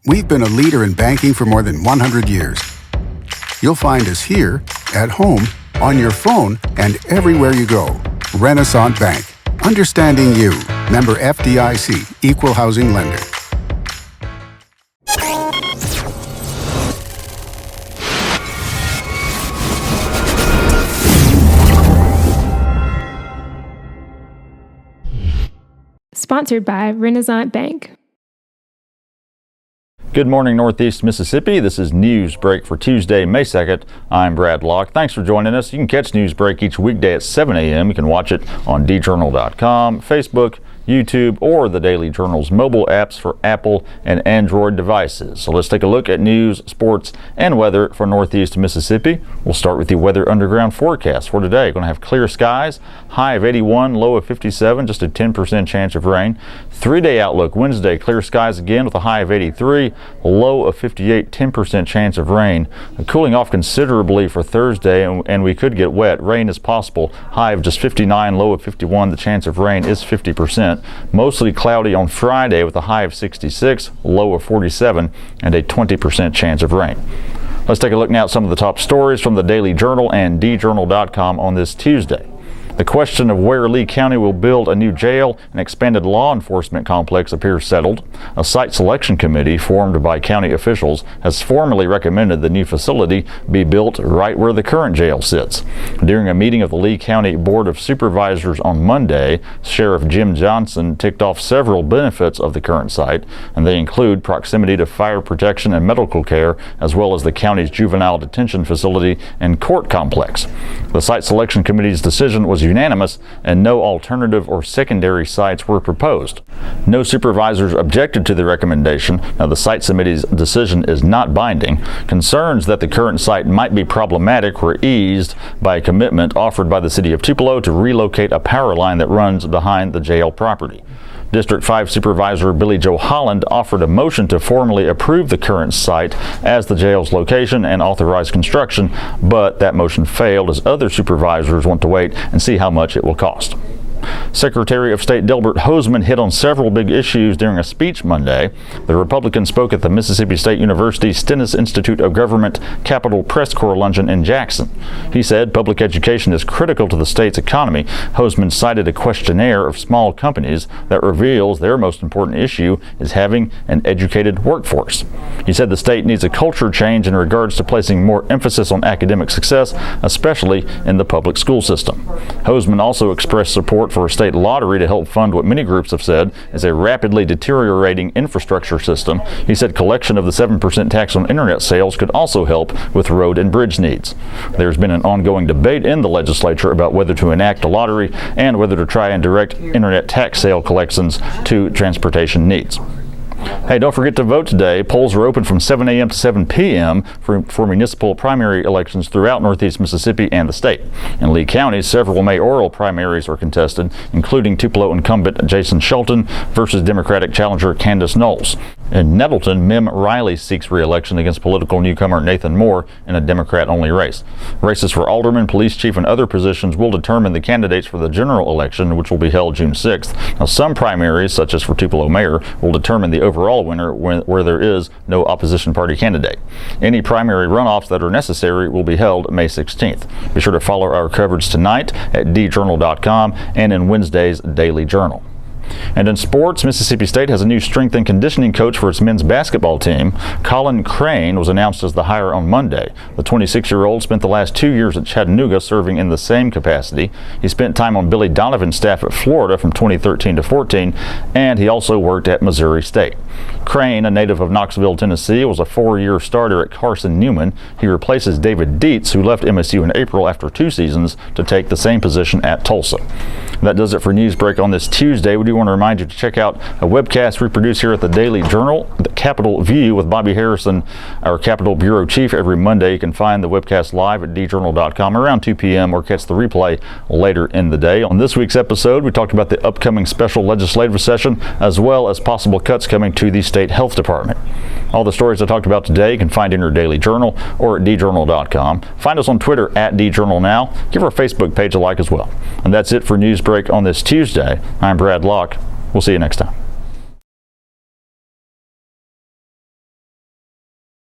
We've been a leader in banking for more than 100 years. You'll find us here, at home, on your phone, and everywhere you go. Renaissance Bank. Understanding you. Member FDIC. Equal housing lender. Sponsored by Renaissance Bank. Good morning, Northeast Mississippi. This is Newsbreak for Tuesday, May 2nd. I'm Brad Locke. Thanks for joining us. You can catch Newsbreak each weekday at 7 a.m. You can watch it on djournal.com, Facebook, YouTube, or the Daily Journal's mobile apps for Apple and Android devices. So let's take a look at news, sports, and weather for Northeast Mississippi. We'll start with the Weather Underground forecast for today. Going to have clear skies, high of 81, low of 57, just a 10% chance of rain. 3-day outlook Wednesday, clear skies again with a high of 83, low of 58, 10% chance of rain. Cooling off considerably for Thursday, and we could get wet. Rain is possible, high of just 59, low of 51. The chance of rain is 50%. Mostly cloudy on Friday with a high of 66, low of 47, and a 20% chance of rain. Let's take a look now at some of the top stories from the Daily Journal and djournal.com on this Tuesday. The question of where Lee County will build a new jail and expanded law enforcement complex appears settled. A site selection committee formed by county officials has formally recommended the new facility be built right where the current jail sits. During a meeting of the Lee County Board of Supervisors on Monday, Sheriff Jim Johnson ticked off several benefits of the current site, and they include proximity to fire protection and medical care, as well as the county's juvenile detention facility and court complex. The site selection committee's decision was unanimous, and no alternative or secondary sites were proposed. No supervisors objected to the recommendation. Now, the site committee's decision is not binding. Concerns that the current site might be problematic were eased by a commitment offered by the city of Tupelo to relocate a power line that runs behind the jail property. District 5 Supervisor Billy Joe Holland offered a motion to formally approve the current site as the jail's location and authorize construction, but that motion failed as other supervisors want to wait and see how much it will cost. Secretary of State Delbert Hosemann hit on several big issues during a speech Monday. The Republican spoke at the Mississippi State University Stennis Institute of Government Capitol Press Corps luncheon in Jackson. He said public education is critical to the state's economy. Hosemann cited a questionnaire of small companies that reveals their most important issue is having an educated workforce. He said the state needs a culture change in regards to placing more emphasis on academic success, especially in the public school system. Hosemann also expressed support for a state lottery to help fund what many groups have said is a rapidly deteriorating infrastructure system. He said collection of the 7% tax on internet sales could also help with road and bridge needs. There's been an ongoing debate in the legislature about whether to enact a lottery and whether to try and direct internet tax sale collections to transportation needs. Hey, don't forget to vote today. Polls are open from 7 a.m. to 7 p.m. for municipal primary elections throughout Northeast Mississippi and the state. In Lee County, several mayoral primaries are contested, including Tupelo incumbent Jason Shelton versus Democratic challenger Candace Knowles. In Nettleton, Mim Riley seeks re-election against political newcomer Nathan Moore in a Democrat-only race. Races for alderman, police chief, and other positions will determine the candidates for the general election, which will be held June 6th. Now, some primaries, such as for Tupelo mayor, will determine the overall winner where there is no opposition party candidate. Any primary runoffs that are necessary will be held May 16th. Be sure to follow our coverage tonight at djournal.com and in Wednesday's Daily Journal. And in sports, Mississippi State has a new strength and conditioning coach for its men's basketball team. Colin Crane was announced as the hire on Monday. The 26-year-old spent the last 2 years at Chattanooga serving in the same capacity. He spent time on Billy Donovan's staff at Florida from 2013 to 14, and he also worked at Missouri State. Crane, a native of Knoxville, Tennessee, was a 4-year starter at Carson Newman. He replaces David Dietz, who left MSU in April after 2 seasons to take the same position at Tulsa. That does it for Newsbreak on this Tuesday. We do want to remind you to check out a webcast we produce here at the Daily Journal, the Capitol View with Bobby Harrison, our Capitol Bureau Chief, every Monday. You can find the webcast live at djournal.com around 2 p.m. or catch the replay later in the day. On this week's episode, we talked about the upcoming special legislative session as well as possible cuts coming to the state health department. All the stories I talked about today you can find in your Daily Journal or at djournal.com. Find us on Twitter at djournalnow. Give our Facebook page a like as well. And that's it for Newsbreak on this Tuesday. I'm Brad Locke. We'll see you next time.